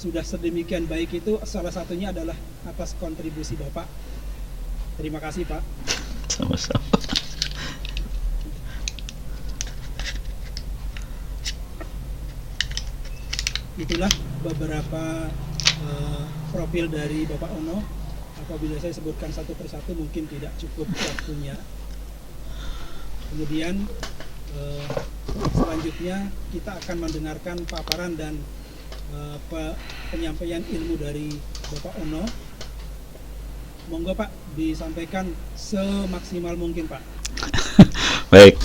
sudah sedemikian baik itu salah satunya adalah atas kontribusi Bapak. Terima kasih Pak. Sama-sama. Itulah beberapa profil dari Bapak Ono. Apabila saya sebutkan satu persatu mungkin tidak cukup waktunya. Kemudian selanjutnya kita akan mendengarkan paparan dan penyampaian ilmu dari Bapak Ono. Monggo Pak, disampaikan semaksimal mungkin Pak. Baik,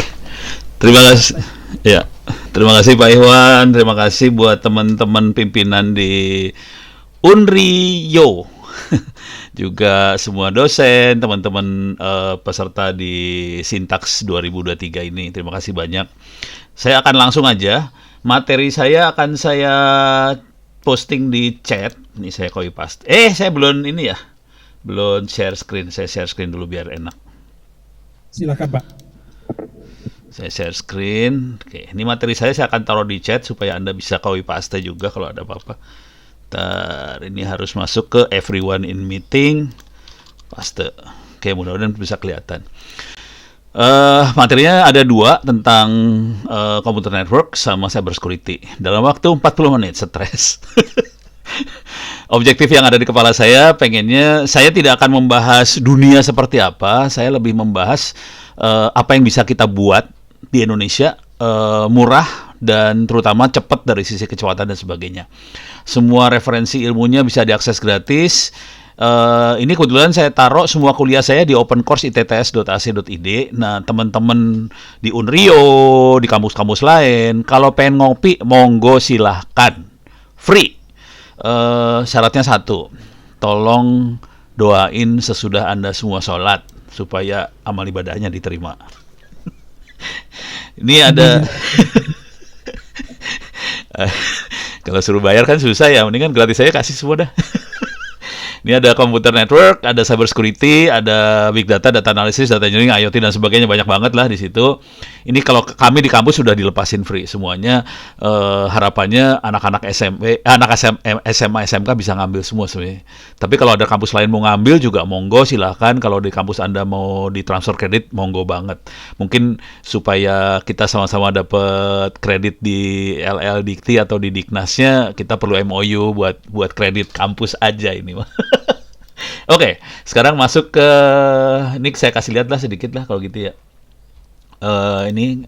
terima kasih. Ya, terima kasih Pak Iwan. Terima kasih buat teman-teman pimpinan di Unrio, juga semua dosen, teman-teman peserta di Sintaks 2023 ini. Terima kasih banyak. Saya akan langsung aja. Materi saya akan saya posting di chat. Ini saya copy paste. Saya belum ini ya. Belum share screen. Saya share screen dulu biar enak. Silakan Pak. Saya share screen. Oke, ini materi saya akan taruh di chat supaya Anda bisa copy paste juga kalau ada apa-apa. Ini harus masuk ke everyone in meeting. Paste. Oke, mudah-mudahan bisa kelihatan. Materinya ada dua tentang computer network sama cyber security. Dalam waktu 40 menit, stres. Objektif yang ada di kepala saya, pengennya saya tidak akan membahas dunia seperti apa, saya lebih membahas apa yang bisa kita buat di Indonesia murah dan terutama cepat dari sisi kecepatan dan sebagainya. Semua referensi ilmunya bisa diakses gratis. Ini kebetulan saya taruh semua kuliah saya di opencourse.itts.ac.id. Nah, teman-teman di Unrio, di kampus-kampus lain, kalau pengen ngopi, monggo silahkan. Free. Syaratnya satu, tolong doain sesudah Anda semua sholat supaya amal ibadahnya diterima. Ini ada kalau suruh bayar kan susah ya, mendingan gratis saya kasih semua dah. Ini ada computer network, ada cyber security, ada big data, data analysis, data engineering, IoT dan sebagainya, banyak banget lah di situ. Ini kalau kami di kampus sudah dilepasin free semuanya. Harapannya anak-anak SMP, SMA, SMK bisa ngambil semua sebenarnya. Tapi kalau ada kampus lain mau ngambil juga monggo silahkan. Kalau di kampus Anda mau ditransfer kredit, monggo banget. Mungkin supaya kita sama-sama dapat kredit di LL Dikti atau di Diknasnya, kita perlu MOU buat kredit kampus aja ini mah. Oke, sekarang masuk ke ini saya kasih lihat lah sedikit lah kalau gitu ya. Ini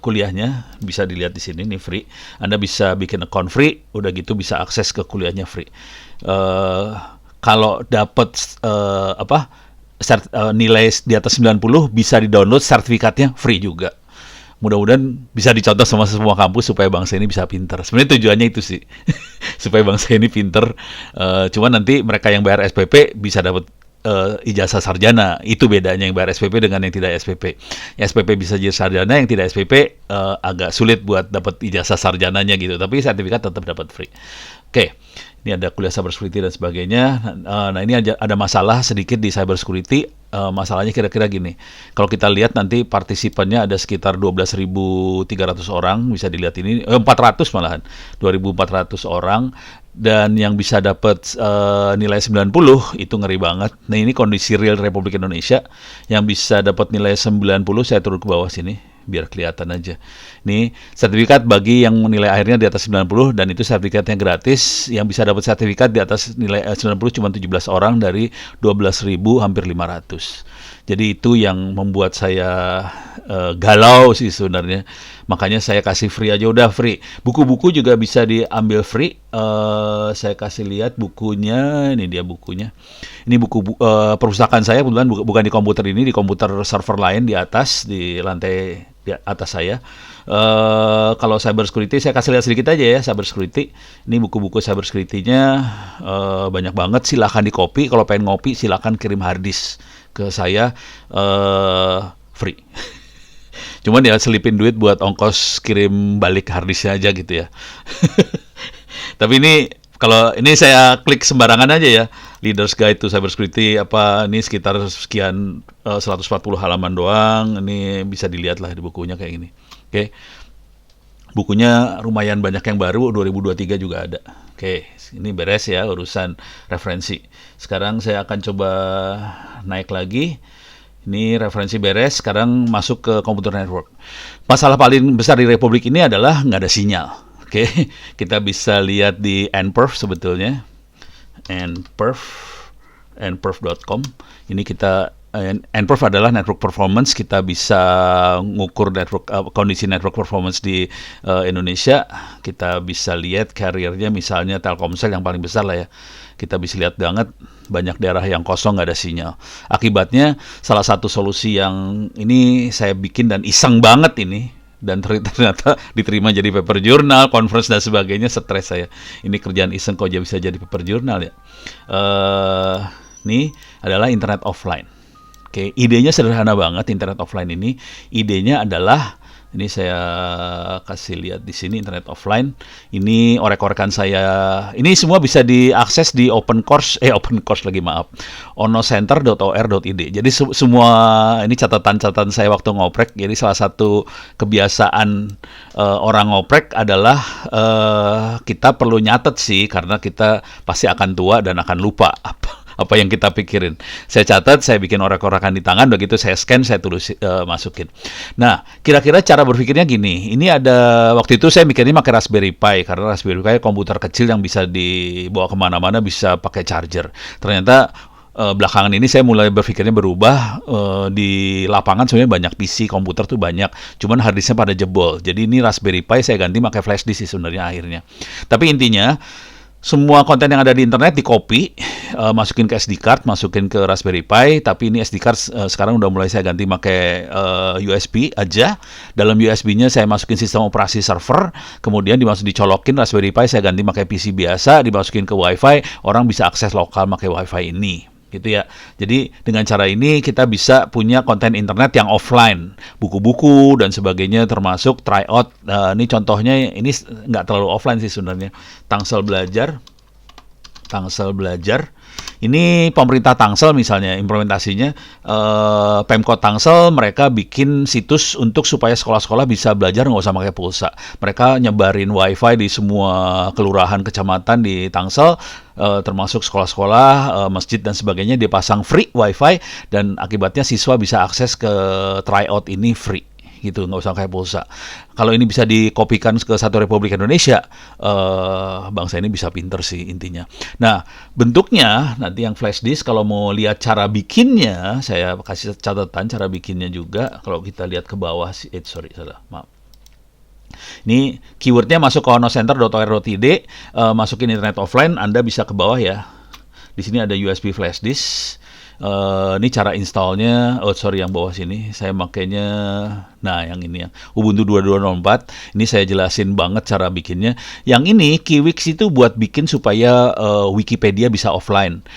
kuliahnya bisa dilihat di sini nih free. Anda bisa bikin account free, udah gitu bisa akses ke kuliahnya free. Kalau dapat nilai di atas 90 bisa di-download sertifikatnya free juga. Mudah-mudahan bisa dicontoh sama semua kampus supaya bangsa ini bisa pinter. Sebenarnya tujuannya itu sih, supaya bangsa ini pinter. Cuman nanti mereka yang bayar SPP bisa dapat ijazah sarjana. Itu bedanya yang bayar SPP dengan yang tidak SPP. Yang SPP bisa jadi sarjana, yang tidak SPP agak sulit buat dapat ijazah sarjananya gitu. Tapi sertifikat tetap dapat free. Oke. Ini ada kuliah cyber security dan sebagainya. Nah, ini ada masalah sedikit di cyber security. Masalahnya kira-kira gini. Kalau kita lihat nanti partisipannya ada sekitar 12.300 orang, bisa dilihat ini 400 malahan. 2.400 orang dan yang bisa dapat nilai 90 itu ngeri banget. Nah, ini kondisi real Republik Indonesia. Yang bisa dapat nilai 90 saya turun ke bawah sini biar kelihatan aja. Ini sertifikat bagi yang nilai akhirnya di atas 90 dan itu sertifikatnya gratis. Yang bisa dapat sertifikat di atas nilai 90 cuma 17 orang dari 12.000 hampir 500. Jadi itu yang membuat saya galau sih sebenarnya. Makanya saya kasih free aja, udah free. Buku-buku juga bisa diambil free. Saya kasih lihat bukunya, ini dia bukunya. Ini buku perpustakaan saya kebetulan bukan di komputer ini, di komputer server lain di atas, di lantai di atas saya. Kalau cyber security saya kasih lihat sedikit aja ya, cyber security. Ini buku-buku cyber security-nya banyak banget, silahkan di copy. Kalau pengen ngopi silahkan kirim harddisk ke saya free. Cuman ya selipin duit buat ongkos kirim balik harddisknya aja gitu ya. Tapi ini kalau ini saya klik sembarangan aja ya, Leaders Guide to Cyber Security apa ini sekitar sekian 140 halaman doang. Ini bisa dilihat lah di bukunya kayak gini. Oke. Bukunya lumayan banyak yang baru, 2023 juga ada. Oke, ini beres ya urusan referensi. Sekarang saya akan coba naik lagi. Ini referensi beres, sekarang masuk ke komputer network. Masalah paling besar di Republik ini adalah nggak ada sinyal. Oke, kita bisa lihat di nperf sebetulnya. nperf.com. Ini kita nperf adalah network performance. Kita bisa ngukur kondisi network performance di Indonesia. Kita bisa lihat carrier-nya, misalnya Telkomsel yang paling besar lah ya. Kita bisa lihat banget banyak daerah yang kosong, nggak ada sinyal. Akibatnya salah satu solusi yang ini saya bikin dan iseng banget ini, dan ternyata diterima jadi paper journal, conference dan sebagainya, stres saya. Ini kerjaan iseng kok bisa jadi paper journal ya. Ini adalah internet offline. Oke, idenya sederhana banget internet offline ini. Idenya adalah, ini saya kasih lihat di sini internet offline. Ini orek-orekan saya. Ini semua bisa diakses di open course lagi, maaf. onocenter.or.id. Jadi semua ini catatan-catatan saya waktu ngoprek. Jadi salah satu kebiasaan orang ngoprek adalah kita perlu nyatet sih, karena kita pasti akan tua dan akan lupa apa yang kita pikirin. Saya catat, saya bikin orek-orekan di tangan, begitu saya scan, saya tulis, masukin. Nah, kira-kira cara berpikirnya gini. Ini ada, waktu itu saya mikirnya pakai Raspberry Pi, karena Raspberry Pi komputer kecil yang bisa dibawa kemana-mana, bisa pakai charger. Ternyata belakangan ini saya mulai berpikirnya berubah. Di lapangan sebenarnya banyak PC, komputer tuh banyak, cuman hard disknya pada jebol. Jadi ini Raspberry Pi saya ganti pakai flash disk sih sebenarnya akhirnya. Tapi intinya, semua konten yang ada di internet di-copy, masukin ke SD card, masukin ke Raspberry Pi, tapi ini SD card sekarang udah mulai saya ganti pakai USB aja. Dalam USB-nya saya masukin sistem operasi server, kemudian dicolokin Raspberry Pi, saya ganti pakai PC biasa, dimasukin ke WiFi, orang bisa akses lokal pakai WiFi ini. Gitu ya. Jadi dengan cara ini kita bisa punya konten internet yang offline, buku-buku dan sebagainya, termasuk tryout. Ini contohnya, ini nggak terlalu offline sih sebenarnya. Tangsel belajar. Ini pemerintah Tangsel misalnya, implementasinya Pemkot Tangsel, mereka bikin situs supaya sekolah-sekolah bisa belajar nggak usah pakai pulsa. Mereka nyebarin WiFi di semua kelurahan, kecamatan di Tangsel, termasuk sekolah-sekolah, masjid dan sebagainya, dia pasang free WiFi, dan akibatnya siswa bisa akses ke tryout ini free. Gitu, nggak usah kayak pulsa. Kalau ini bisa dikopikan ke satu Republik Indonesia, bangsa ini bisa pinter sih intinya. Nah, bentuknya nanti yang flash disk, kalau mau lihat cara bikinnya, saya kasih catatan cara bikinnya juga. Kalau kita lihat ke bawah, maaf. Ini keywordnya masuk ke onocenter.or.id, masukin internet offline, Anda bisa ke bawah ya. Di sini ada USB flash disk. Ini cara installnya, yang bawah sini saya makainya, yang ini yang Ubuntu 22.04. Ini saya jelasin banget cara bikinnya. Yang ini Kiwix itu buat bikin supaya Wikipedia bisa offline.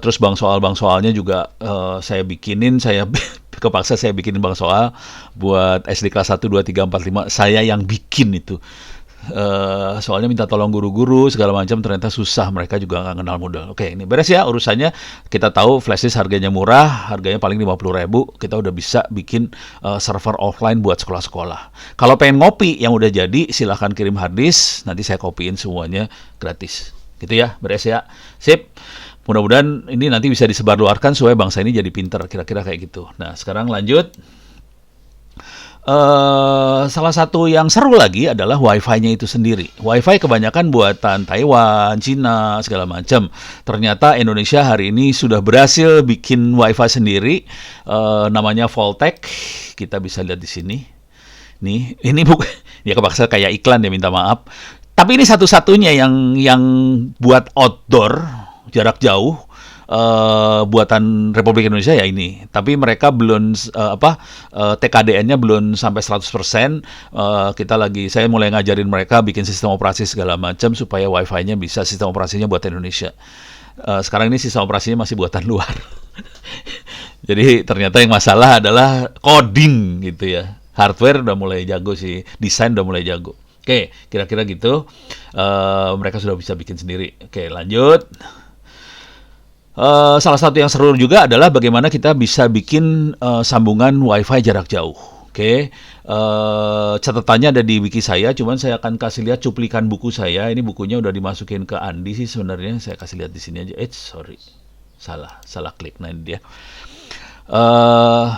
Terus bank soalnya juga saya bikinin, kepaksa saya bikinin bank soal buat SD kelas 1, 2, 3, 4, 5. Saya yang bikin itu. Soalnya minta tolong guru-guru segala macam, ternyata susah, mereka juga nggak kenal modal. Oke, ini beres ya urusannya. Kita tahu flash disk harganya murah, harganya paling 50.000, kita udah bisa bikin server offline buat sekolah-sekolah. Kalau pengen ngopi yang udah jadi, silahkan kirim hard disk, nanti saya kopiin semuanya gratis. Gitu ya, beres ya. Sip. Mudah-mudahan ini nanti bisa disebarluaskan supaya bangsa ini jadi pinter, kira-kira kayak gitu. Nah, sekarang lanjut. Salah satu yang seru lagi adalah Wi-Fi-nya itu sendiri. Wi-Fi kebanyakan buatan Taiwan, Cina, segala macam. Ternyata Indonesia hari ini sudah berhasil bikin Wi-Fi sendiri. Namanya Voltec. Kita bisa lihat di sini. Ini bukan, ya kepaksa kayak iklan ya, minta maaf. Tapi ini satu-satunya yang buat outdoor jarak jauh. Buatan Republik Indonesia ya ini. Tapi mereka belum TKDN-nya belum sampai 100%. Saya mulai ngajarin mereka bikin sistem operasi segala macam supaya Wi-Fi-nya bisa, sistem operasinya buatan Indonesia. Sekarang ini sistem operasinya masih buatan luar. Jadi ternyata yang masalah adalah coding gitu ya. Hardware udah mulai jago sih, desain udah mulai jago. Oke, kira-kira gitu. Mereka sudah bisa bikin sendiri. Oke, lanjut. Salah satu yang seru juga adalah bagaimana kita bisa bikin sambungan Wi-Fi jarak jauh. Oke, catatannya ada di wiki saya, cuman saya akan kasih lihat cuplikan buku saya. Ini bukunya udah dimasukin ke Andi sih sebenarnya. Saya kasih lihat di sini aja. Sorry, salah klik. Nah ini dia. Eh,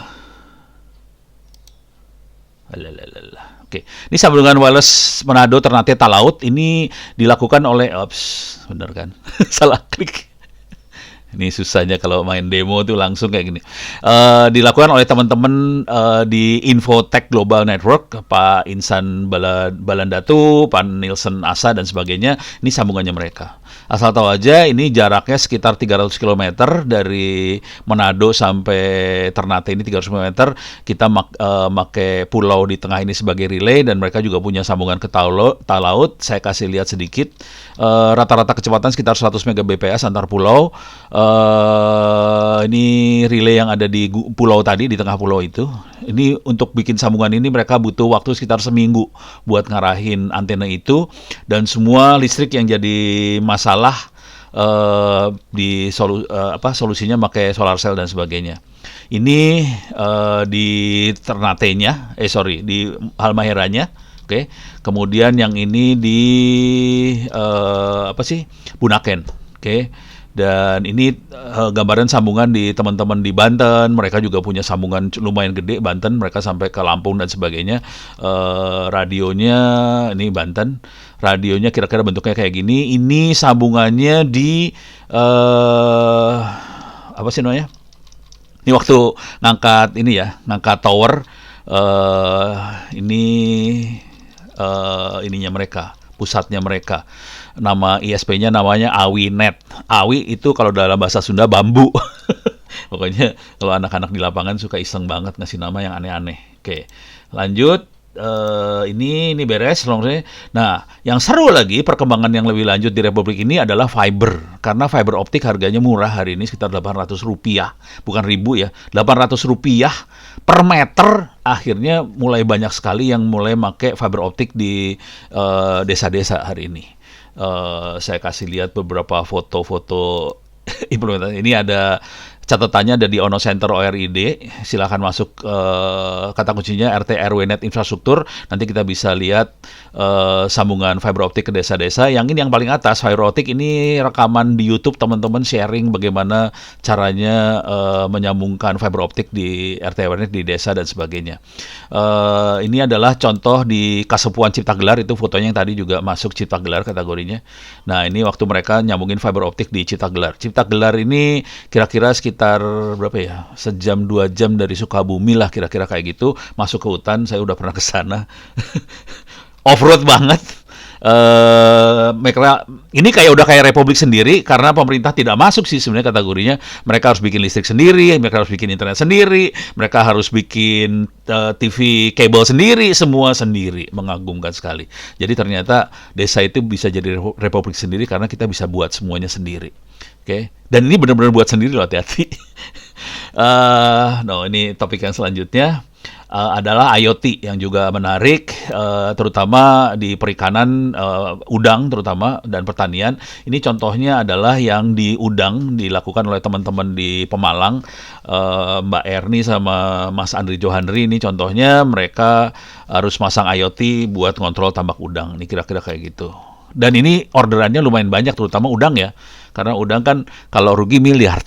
Oke, ini sambungan wireless Manado Ternate Talaut ini dilakukan oleh, bener kan? Salah klik. Ini susahnya kalau main demo tuh langsung kayak gini. Dilakukan oleh teman-teman di Infotech Global Network, Pak Insan Balandatu, Pak Nielsen Asa dan sebagainya. Ini sambungannya mereka. Asal tahu aja, ini jaraknya sekitar 300 km dari Manado sampai Ternate ini 300 km. Kita pakai pulau di tengah ini sebagai relay dan mereka juga punya sambungan ke Talaut. Saya kasih lihat sedikit. Rata-rata kecepatan sekitar 100 Mbps antar pulau. Ini relay yang ada di pulau tadi, di tengah pulau itu. Ini untuk bikin sambungan ini mereka butuh waktu sekitar seminggu buat ngarahin antena itu, dan semua listrik yang jadi masalah solusinya pakai solar cell dan sebagainya. Ini di Ternate-nya, di Halmaheranya. Oke. Kemudian yang ini di Bunaken. Oke. Dan ini gambaran sambungan di teman-teman di Banten. Mereka juga punya sambungan lumayan gede Banten. Mereka sampai ke Lampung dan sebagainya. Radionya ini Banten. Radionya kira-kira bentuknya kayak gini. Ini sambungannya di Ini waktu ngangkat tower. Ini ininya mereka, pusatnya mereka. Nama ISP-nya namanya AwiNet. Awi itu kalau dalam bahasa Sunda bambu. Pokoknya kalau anak-anak di lapangan suka iseng banget ngasih nama yang aneh-aneh. Oke, lanjut. Ini beres. Nah, yang seru lagi, perkembangan yang lebih lanjut di Republik ini adalah fiber. Karena fiber optik harganya murah hari ini, sekitar Rp800. Bukan ribu ya, Rp800 per meter. Akhirnya mulai banyak sekali yang mulai pakai fiber optik di desa-desa hari ini. Saya kasih lihat beberapa foto-foto implementasi. Ini ada catatannya, ada di Ono Center ORID. Silakan masuk, kata kuncinya RT RW Net Infrastruktur. Nanti kita bisa lihat sambungan fiber optik ke desa-desa. Yang ini yang paling atas, fiber optik ini rekaman di YouTube, teman-teman sharing bagaimana caranya menyambungkan fiber optik di RT RW Net di desa dan sebagainya. Ini adalah contoh di Kasepuan Cipta Gelar, itu fotonya yang tadi juga masuk Cipta Gelar kategorinya. Nah, ini waktu mereka nyambungin fiber optik di Cipta Gelar. Cipta Gelar ini kira-kira sekitar berapa ya? Sejam 2 jam dari Sukabumi lah, kira-kira kayak gitu. Masuk ke hutan, saya udah pernah ke sana. Off-road banget. Ini udah kayak republik sendiri karena pemerintah tidak masuk sih sebenarnya kategorinya. Mereka harus bikin listrik sendiri, mereka harus bikin internet sendiri, mereka harus bikin TV kabel sendiri, semua sendiri. Mengagumkan sekali. Jadi ternyata desa itu bisa jadi republik sendiri karena kita bisa buat semuanya sendiri. Oke. Dan ini benar-benar buat sendiri loh, hati-hati. Ini topik yang selanjutnya. Adalah IoT yang juga menarik, terutama di perikanan, udang terutama, dan pertanian. Ini contohnya adalah yang di udang dilakukan oleh teman-teman di Pemalang, Mbak Erni sama Mas Andri Johanri. Ini contohnya mereka harus masang IoT buat ngontrol tambak udang. Ini kira-kira kayak gitu. Dan ini orderannya lumayan banyak, terutama udang ya. Karena udang kan kalau rugi miliar.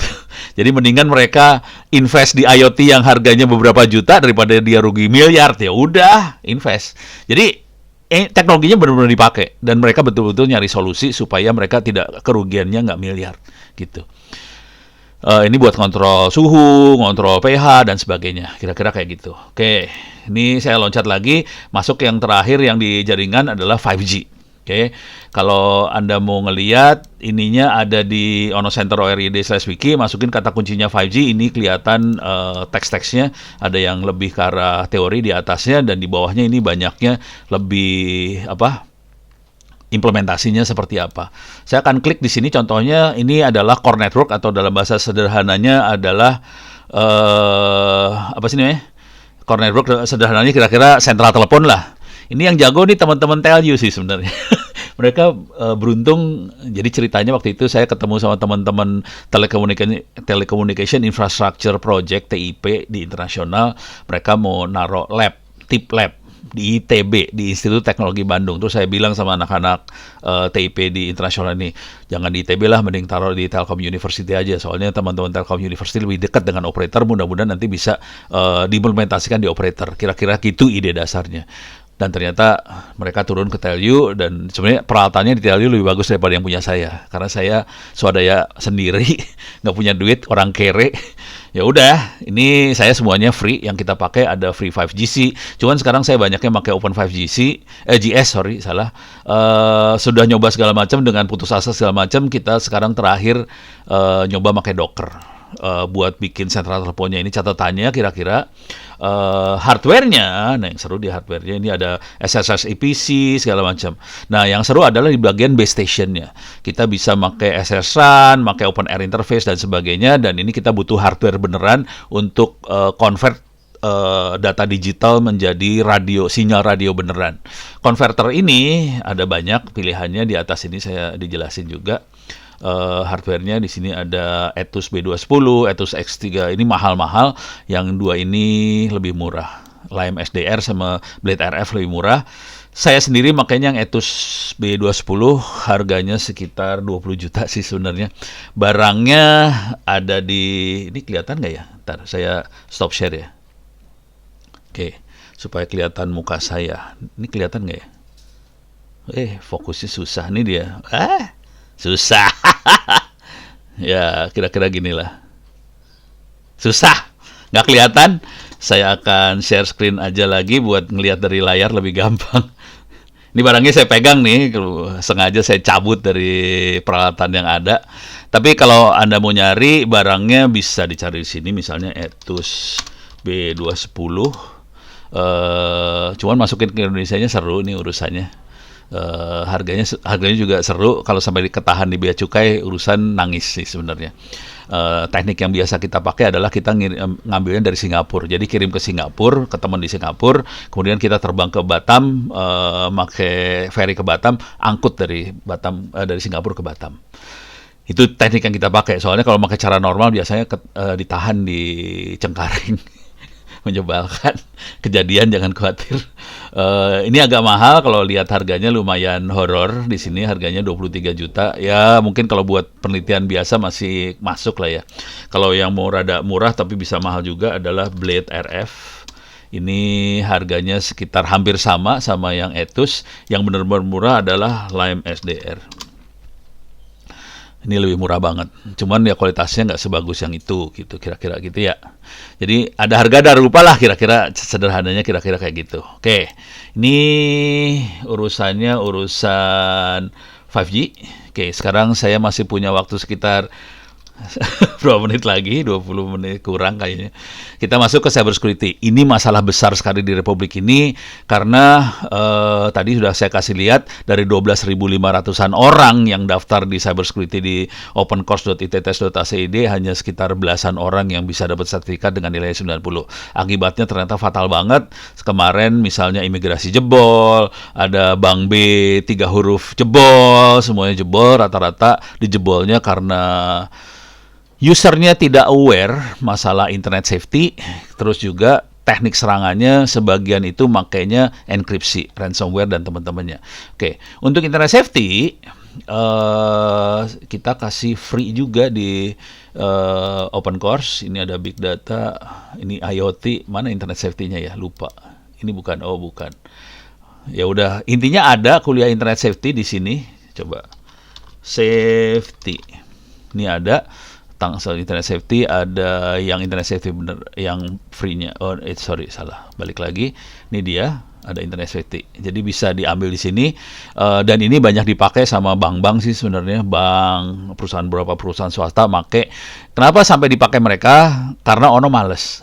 Jadi mendingan mereka invest di IoT yang harganya beberapa juta daripada dia rugi miliar. Ya udah, invest. Jadi teknologinya benar-benar dipakai dan mereka betul-betul nyari solusi supaya mereka tidak kerugiannya nggak miliar gitu. Ini buat kontrol suhu, kontrol pH dan sebagainya. Kira-kira kayak gitu. Oke, ini saya loncat lagi, masuk yang terakhir yang di jaringan adalah 5G. Oke, kalau Anda mau ngelihat ininya ada di Ono Center ORID/wiki, masukin kata kuncinya 5G, ini kelihatan teks-teksnya, ada yang lebih ke arah teori di atasnya dan di bawahnya ini banyaknya lebih implementasinya seperti apa. Saya akan klik di sini, contohnya ini adalah core network atau dalam bahasa sederhananya adalah core network sederhananya kira-kira sentral telepon lah. Ini yang jago nih teman-teman Telju sih sebenarnya. Mereka beruntung, jadi ceritanya waktu itu saya ketemu sama teman-teman Telecommunication Infrastructure Project, TIP, di internasional. Mereka mau naruh lab TIP Lab di ITB, di Institut Teknologi Bandung. Terus saya bilang sama anak-anak TIP di internasional ini, jangan di ITB lah, mending taruh di Telkom University aja. Soalnya teman-teman Telkom University lebih dekat dengan operator, mudah-mudahan nanti bisa diimplementasikan di operator. Kira-kira gitu ide dasarnya. Dan ternyata mereka turun ke Telyu, dan sebenarnya peralatannya di Telyu lebih bagus daripada yang punya saya. Karena saya swadaya sendiri, nggak punya duit, orang kere. Ya udah, ini saya semuanya free. Yang kita pakai ada free 5GC. Cuman sekarang saya banyaknya pakai Open 5GC, GS sorry salah. Sudah nyoba segala macam dengan putus asa segala macam. Kita sekarang terakhir nyoba pakai Docker. Buat bikin sentral teleponnya. Ini catatannya kira-kira hardware-nya. Nah, yang seru di hardware-nya ini ada SSH EPC segala macam. Nah, yang seru adalah di bagian base station-nya. Kita bisa pakai SSRAN, pakai open air interface dan sebagainya, dan ini kita butuh hardware beneran untuk convert data digital menjadi sinyal radio beneran. Konverter ini ada banyak pilihannya, di atas ini saya dijelasin juga. Hardware-nya di sini ada Atus B210, Atus X3, ini mahal-mahal, yang dua ini lebih murah. Lime SDR sama Blade RF lebih murah. Saya sendiri makanya yang Atus B210, harganya sekitar 20 juta sih sebenarnya. Barangnya ada di, ini kelihatan nggak ya? Ntar saya stop share ya. Oke, supaya kelihatan muka saya. Ini kelihatan nggak ya? Fokusnya susah nih dia. Susah. Ya, kira-kira gini lah. Susah. Nggak kelihatan. Saya akan share screen aja lagi buat ngelihat dari layar lebih gampang. Ini barangnya saya pegang nih. Sengaja saya cabut dari peralatan yang ada. Tapi kalau Anda mau nyari, barangnya bisa dicari di sini. Misalnya Atus B210. Cuman masukin ke Indonesianya seru nih urusannya. Harganya juga seru. Kalau sampai ketahan di bea cukai, urusan nangis sih sebenarnya. Teknik yang biasa kita pakai adalah kita ngambilnya dari Singapura. Jadi kirim ke Singapura, ke teman di Singapura, kemudian kita terbang ke Batam, pakai ferry ke Batam, angkut dari Singapura ke Batam. Itu teknik yang kita pakai. Soalnya kalau pakai cara normal biasanya ditahan di Cengkareng. Menyebalkan. Kejadian, jangan khawatir. Ini agak mahal, kalau lihat harganya lumayan horor. Di sini harganya 23 juta. Ya mungkin kalau buat penelitian biasa masih masuk lah ya. Kalau yang mau rada murah tapi bisa mahal juga adalah Blade RF. Ini harganya sekitar hampir sama yang Atus. Yang benar-benar murah adalah Lime SDR. Ini lebih murah banget. Cuman ya kualitasnya nggak sebagus yang itu, gitu, kira-kira gitu ya. Jadi ada harga ada rupa lah, kira-kira sederhananya kira-kira kayak gitu. Oke, ini urusan 5G. Oke, sekarang saya masih punya waktu sekitar berapa menit lagi, 20 menit kurang kayaknya. Kita masuk ke cybersecurity. Ini masalah besar sekali di Republik ini, karena tadi sudah saya kasih lihat dari 12.500-an orang yang daftar di cybersecurity di opencourse.ittest.ac.id, hanya sekitar belasan orang yang bisa dapat sertifikat dengan nilai 90. Akibatnya ternyata fatal banget. Kemarin misalnya imigrasi jebol, ada Bank B 3 huruf jebol, semuanya jebol, rata-rata dijebolnya karena usernya tidak aware masalah internet safety, terus juga teknik serangannya sebagian itu makainya enkripsi, ransomware dan teman-temannya. Oke, untuk internet safety kita kasih free juga di open course. Ini ada big data, ini IoT, mana internet safety-nya ya? Lupa. Ini bukan, bukan. Ya udah, intinya ada kuliah internet safety di sini. Coba safety. Ini ada soal internet safety, ada yang internet safety bener, yang free-nya. Salah. Balik lagi. Ini dia, ada internet safety. Jadi bisa diambil di sini, dan ini banyak dipakai sama bank-bank sih sebenarnya, beberapa perusahaan swasta make. Kenapa sampai dipakai mereka? Karena ono males.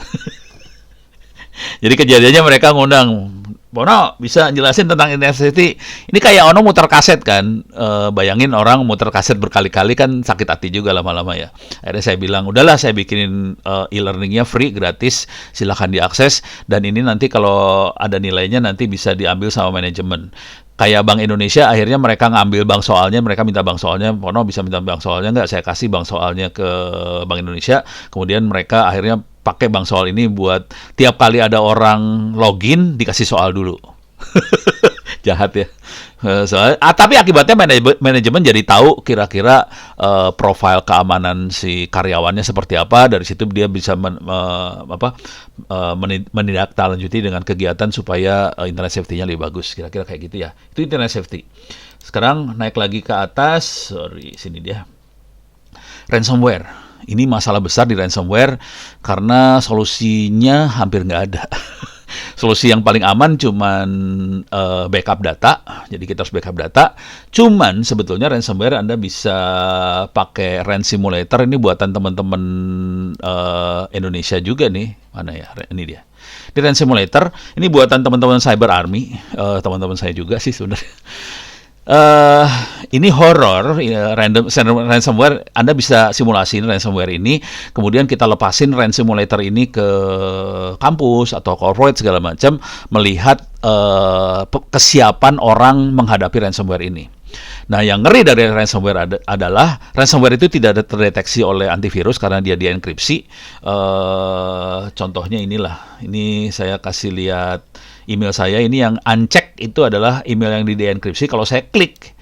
Jadi kejadiannya mereka ngundang, Bono bisa jelasin tentang internet safety. Ini kayak Ono muter kaset kan. Bayangin orang muter kaset berkali-kali kan sakit hati juga lama-lama ya. Akhirnya saya bilang, udahlah saya bikinin e-learningnya free, gratis, silahkan diakses. Dan ini nanti kalau ada nilainya nanti bisa diambil sama manajemen. Kayak Bank Indonesia, akhirnya mereka ngambil bank soalnya, mereka minta bank soalnya, Pono bisa minta bank soalnya nggak? Saya kasih bank soalnya ke Bank Indonesia, kemudian mereka akhirnya pakai Bang Soal ini buat tiap kali ada orang login dikasih soal dulu. Jahat ya. Tapi akibatnya manajemen jadi tahu kira-kira profil keamanan si karyawannya seperti apa. Dari situ dia bisa menindaklanjuti dengan kegiatan supaya internet safety-nya lebih bagus. Kira-kira kayak gitu ya. Itu internet safety. Sekarang naik lagi ke atas. Sini dia. Ransomware. Ini masalah besar di ransomware karena solusinya hampir nggak ada. Solusi yang paling aman cuman backup data, jadi kita harus backup data. Cuman sebetulnya ransomware Anda bisa pakai Ran Simulator, ini buatan teman-teman Indonesia juga nih. Mana ya? Ini dia. Di Ran Simulator, ini buatan teman-teman Cyber Army, teman-teman saya juga sih sebenarnya. Ini horror, ransomware. Anda bisa simulasiin ransomware ini, kemudian kita lepasin Ran Simulator ini ke kampus atau corporate segala macam, melihat kesiapan orang menghadapi ransomware ini. Nah, yang ngeri dari ransomware adalah ransomware itu tidak terdeteksi oleh antivirus karena dia dienkripsi. Contohnya inilah, ini saya kasih lihat email saya, ini yang uncheck itu adalah email yang dienkripsi. Kalau saya klik,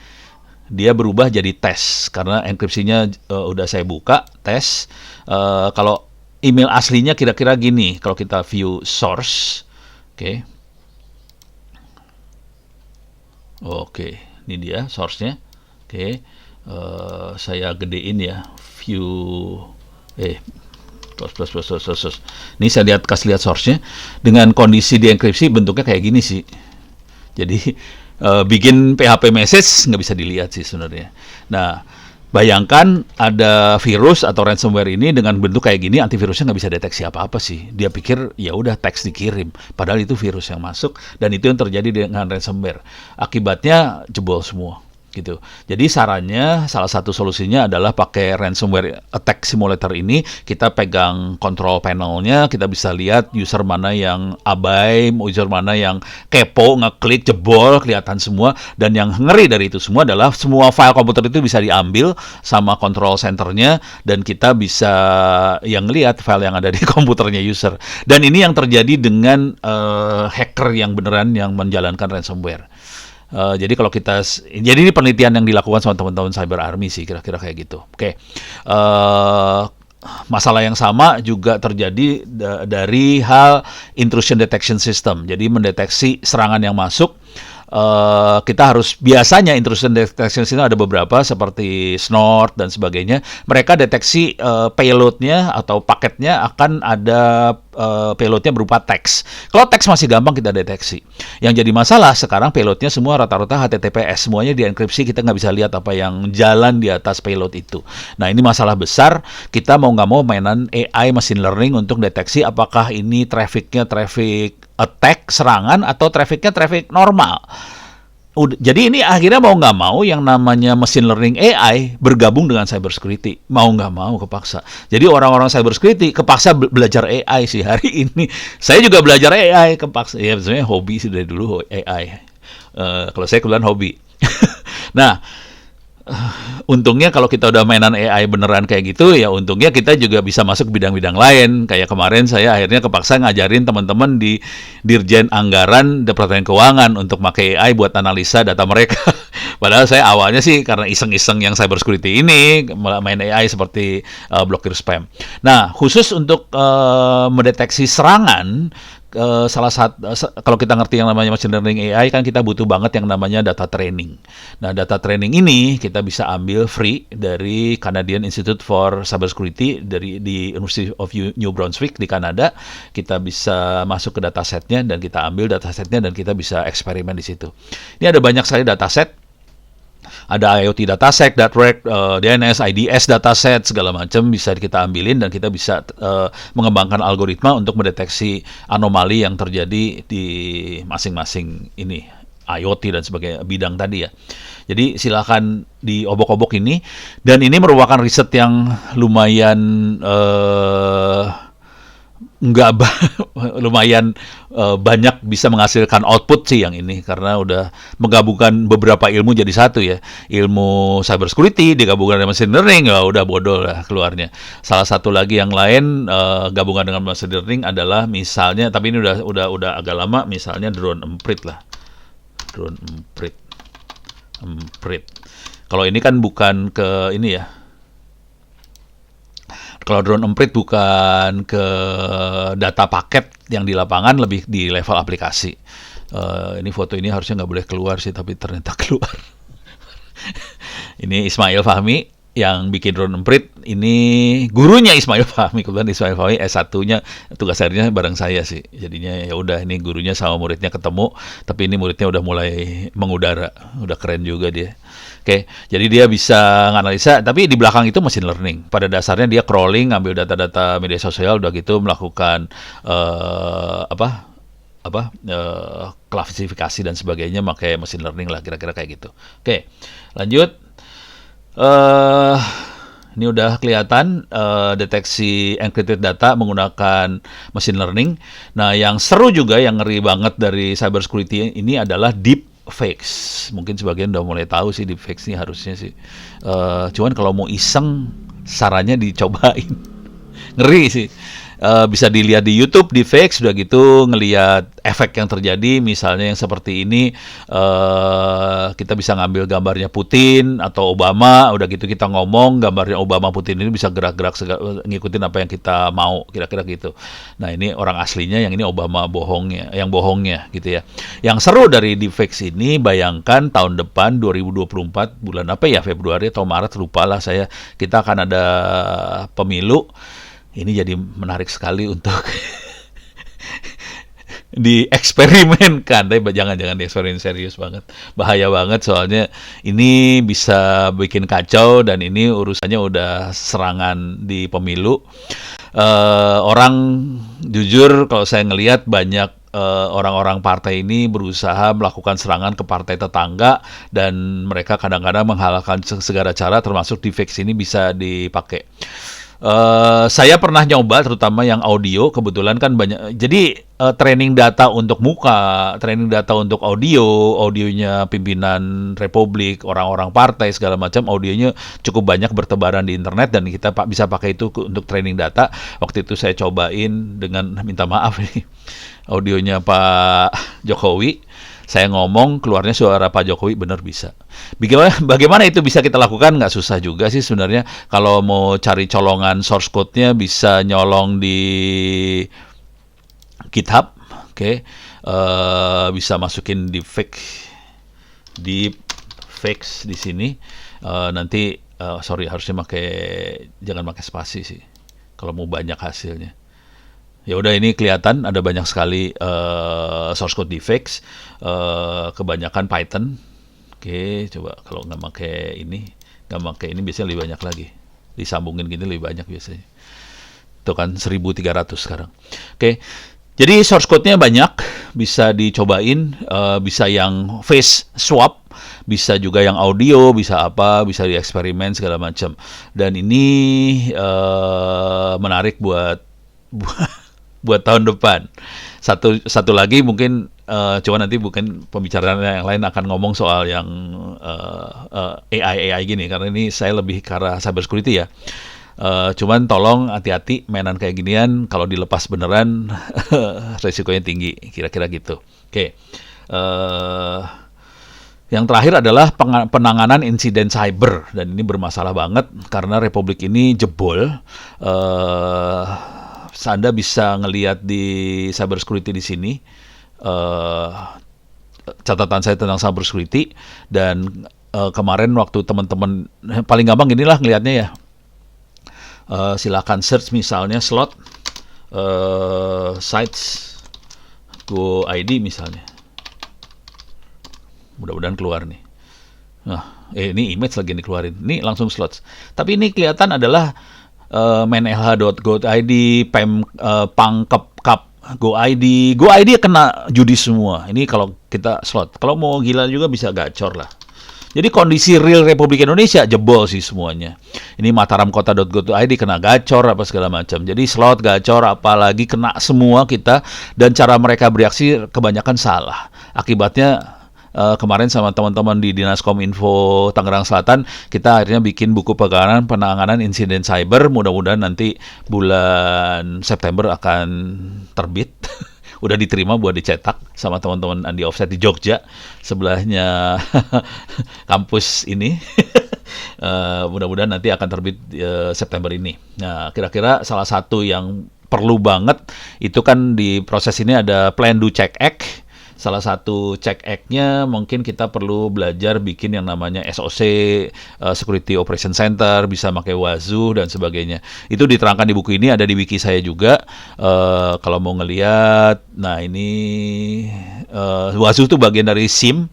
dia berubah jadi tes karena enkripsinya udah saya buka, tes. Kalau email aslinya kira-kira gini, kalau kita view source, oke, ini dia source-nya. Saya gedein ya, view plus. Ini saya kasih lihat source-nya. Dengan kondisi dienkripsi bentuknya kayak gini sih. Jadi bikin PHP message nggak bisa dilihat sih sebenarnya. Nah, bayangkan ada virus atau ransomware ini dengan bentuk kayak gini, antivirusnya nggak bisa deteksi apa-apa sih. Dia pikir ya udah teks dikirim, padahal itu virus yang masuk, dan itu yang terjadi dengan ransomware. Akibatnya jebol semua. Gitu. Jadi sarannya, salah satu solusinya adalah pakai ransomware attack simulator ini. Kita pegang control panelnya, kita bisa lihat user mana yang abai, user mana yang kepo, ngeklik, jebol, kelihatan semua. Dan yang ngeri dari itu semua adalah semua file komputer itu bisa diambil sama control centernya, dan kita bisa yang lihat file yang ada di komputernya user. Dan ini yang terjadi dengan hacker yang beneran yang menjalankan ransomware. Jadi kalau jadi ini penelitian yang dilakukan sama teman-teman Cyber Army sih, kira-kira kayak gitu. Masalah yang sama juga terjadi dari hal intrusion detection system. Jadi mendeteksi serangan yang masuk. Kita harus, biasanya intrusion detection system ada beberapa seperti Snort dan sebagainya. Mereka deteksi payloadnya atau paketnya akan ada payloadnya berupa teks. Kalau teks masih gampang kita deteksi. Yang jadi masalah sekarang payloadnya semua rata-rata HTTPS, semuanya dienkripsi, kita nggak bisa lihat apa yang jalan di atas payload itu. Nah, ini masalah besar. Kita mau nggak mau mainan AI machine learning untuk deteksi apakah ini trafficnya traffic attack, serangan, atau trafficnya traffic normal. Jadi ini akhirnya mau nggak mau yang namanya machine learning AI bergabung dengan cyber security. Mau nggak mau kepaksa. Jadi orang-orang cyber security kepaksa belajar AI sih hari ini. Saya juga belajar AI kepaksa. Ya sebenarnya hobi sih dari dulu AI. Kalau saya kebetulan hobi. Nah, untungnya kalau kita udah mainan AI beneran kayak gitu, ya untungnya kita juga bisa masuk bidang-bidang lain. Kayak kemarin saya akhirnya kepaksa ngajarin teman-teman di Dirjen Anggaran Departemen Keuangan untuk pakai AI buat analisa data mereka. Padahal saya awalnya sih karena iseng-iseng yang cyber security ini main AI seperti blokir spam. Nah, khusus untuk mendeteksi serangan, salah satu, kalau kita ngerti yang namanya machine learning AI kan kita butuh banget yang namanya data training. Nah, data training ini kita bisa ambil free dari Canadian Institute for Cybersecurity di University of New Brunswick di Kanada. Kita bisa masuk ke datasetnya dan kita ambil datasetnya dan kita bisa eksperimen di situ. Ini ada banyak sekali dataset. Ada IoT dataset, DNS, IDS dataset, segala macam bisa kita ambilin dan kita bisa mengembangkan algoritma untuk mendeteksi anomali yang terjadi di masing-masing ini IoT dan sebagainya bidang tadi ya. Jadi silakan diobok-obok ini, dan ini merupakan riset yang lumayan nggak lumayan banyak bisa menghasilkan output sih yang ini karena udah menggabungkan beberapa ilmu jadi satu ya, ilmu cyber security digabungkan dengan machine learning, ya udah bodoh lah keluarnya. Salah satu lagi yang lain gabungan dengan machine learning adalah misalnya, tapi ini udah agak lama, misalnya drone emprit lah, drone emprit. Kalau ini kan bukan ke ini ya. Kalau drone emprit bukan ke data paket yang di lapangan, lebih di level aplikasi. Ini foto ini harusnya nggak boleh keluar sih, tapi ternyata keluar. Ini Ismail Fahmi yang bikin drone emprit. Ini gurunya Ismail Fahmi, kebetulan Ismail Fahmi S1-nya tugas akhirnya bareng saya sih. Jadinya ya udah, ini gurunya sama muridnya ketemu, tapi ini muridnya udah mulai mengudara, udah keren juga dia. Oke, jadi dia bisa nganalisa, tapi di belakang itu machine learning. Pada dasarnya dia crawling, ngambil data-data media sosial, udah gitu melakukan klasifikasi dan sebagainya, pakai machine learning lah, kira-kira kayak gitu. Oke, lanjut. Ini udah kelihatan deteksi encrypted data menggunakan machine learning. Nah, yang seru juga, yang ngeri banget dari cyber security ini adalah deep fakes. Mungkin sebagian udah mulai tahu sih deep fakes ini harusnya sih. Cuman kalau mau iseng, sarannya dicobain. Ngeri sih. Bisa dilihat di YouTube di fakes, sudah gitu ngelihat efek yang terjadi, misalnya yang seperti ini, kita bisa ngambil gambarnya Putin atau Obama, udah gitu kita ngomong gambarnya Obama Putin ini bisa gerak-gerak ngikutin apa yang kita mau, kira-kira gitu. Nah, ini orang aslinya, yang ini Obama bohongnya gitu ya. Yang seru dari deepfakes ini, bayangkan tahun depan 2024 bulan apa ya, Februari atau Maret, lupa lah saya, kita akan ada pemilu. Ini jadi menarik sekali untuk dieksperimenkan, tapi jangan dieksperimen serius banget, bahaya banget soalnya ini bisa bikin kacau, dan ini urusannya udah serangan di pemilu. Orang jujur kalau saya ngelihat banyak orang-orang partai ini berusaha melakukan serangan ke partai tetangga, dan mereka kadang-kadang menghalalkan segala cara, termasuk deepfakes ini bisa dipakai. Saya pernah nyoba, terutama yang audio, kebetulan kan banyak. Jadi training data untuk muka, training data untuk audionya pimpinan Republik, orang-orang partai segala macam, audionya cukup banyak bertebaran di internet, dan kita bisa pakai itu untuk training data. Waktu itu saya cobain dengan, minta maaf nih, audionya Pak Jokowi. Saya ngomong, keluarnya suara Pak Jokowi, bener bisa. Bagaimana itu bisa kita lakukan? Nggak susah juga sih sebenarnya. Kalau mau cari colongan source code-nya, bisa nyolong di GitHub, oke. Bisa masukin deepfakes di sini. Nanti, harusnya jangan pakai spasi sih, kalau mau banyak hasilnya. Ya udah, ini kelihatan ada banyak sekali source code deepfakes, kebanyakan Python. Oke, coba kalau nggak pakai ini biasanya lebih banyak lagi. Disambungin gini lebih banyak biasanya. Itu kan 1.300 sekarang. Oke. Jadi source code-nya banyak, bisa dicobain, bisa yang face swap, bisa juga yang audio, bisa bisa dieksperimen segala macam. Dan ini menarik buat tahun depan. Satu lagi mungkin, coba nanti bukan pembicaraan yang lain akan ngomong soal yang AI gini, karena ini saya lebih ke arah cyber security ya. Cuman tolong hati-hati mainan kayak ginian, kalau dilepas beneran resikonya tinggi, kira-kira gitu. Oke. Yang terakhir adalah penanganan insiden cyber, dan ini bermasalah banget karena Republik ini jebol. Anda bisa ngelihat di cyber security di sini, catatan saya tentang cyber security, dan kemarin waktu teman-teman, paling gampang inilah ngelihatnya ya. Silakan search misalnya slot sites Go ID misalnya. Mudah-mudahan keluar nih. Nah, ini image lagi dikeluarin. Ini langsung slots. Tapi ini kelihatan adalah menlh.go.id, pangkep Go ID kena judi semua. Ini kalau kita slot. Kalau mau gila juga bisa gacor lah. Jadi kondisi real Republik Indonesia jebol sih semuanya. Ini mataramkota.go.id kena gacor apa segala macam. Jadi slot gacor apalagi kena semua kita, dan cara mereka bereaksi kebanyakan salah. Akibatnya kemarin sama teman-teman di Dinas Kominfo Tangerang Selatan, kita akhirnya bikin buku penanganan insiden cyber. Mudah-mudahan nanti bulan September akan terbit. Udah diterima buat dicetak sama teman-teman Andi Offset di Jogja, sebelahnya kampus ini. Mudah-mudahan nanti akan terbit September ini. Nah, kira-kira salah satu yang perlu banget itu kan di proses ini ada Plan Do Check Act. Salah satu check act-nya mungkin kita perlu belajar bikin yang namanya SOC, Security Operation Center, bisa pakai Wazoo dan sebagainya. Itu diterangkan di buku ini, ada di wiki saya juga. Kalau mau ngelihat, nah ini Wazoo itu bagian dari SIM,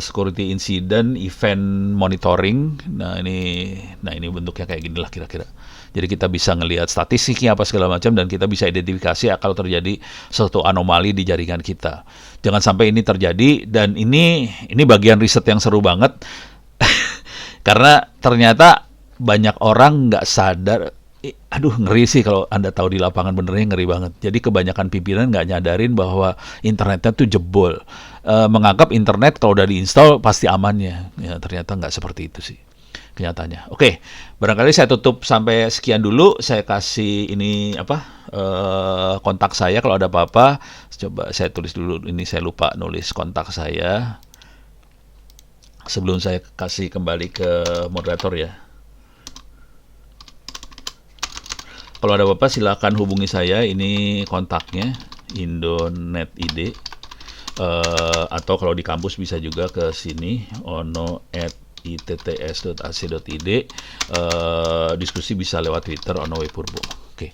Security Incident Event Monitoring. Nah ini bentuknya kayak gini lah kira-kira. Jadi kita bisa ngelihat statistiknya apa segala macam, dan kita bisa identifikasi kalau terjadi suatu anomali di jaringan kita. Jangan sampai ini terjadi, dan ini bagian riset yang seru banget. Karena ternyata banyak orang nggak sadar. Aduh, ngeri sih kalau Anda tahu di lapangan, benernya ngeri banget. Jadi kebanyakan pimpinan nggak nyadarin bahwa internetnya tuh jebol. Menganggap internet kalau udah diinstal pasti amannya. Ya, ternyata nggak seperti itu sih kenyataannya. Oke, barangkali saya tutup sampai sekian dulu. Saya kasih ini kontak saya kalau ada apa-apa. Coba saya tulis dulu, ini saya lupa nulis kontak saya sebelum saya kasih kembali ke moderator ya. Kalau ada apa-apa silakan hubungi saya. Ini kontaknya Indonet ID. Atau kalau di kampus bisa juga ke sini ono@itts.ac.id. Diskusi bisa lewat Twitter @onowepurbo. Oke.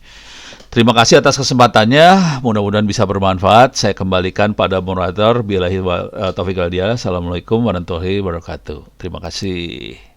Terima kasih atas kesempatannya. Mudah-mudahan bisa bermanfaat. Saya kembalikan pada moderator. Billahi taufiq wal hidayah. Assalamualaikum warahmatullahi wabarakatuh. Terima kasih.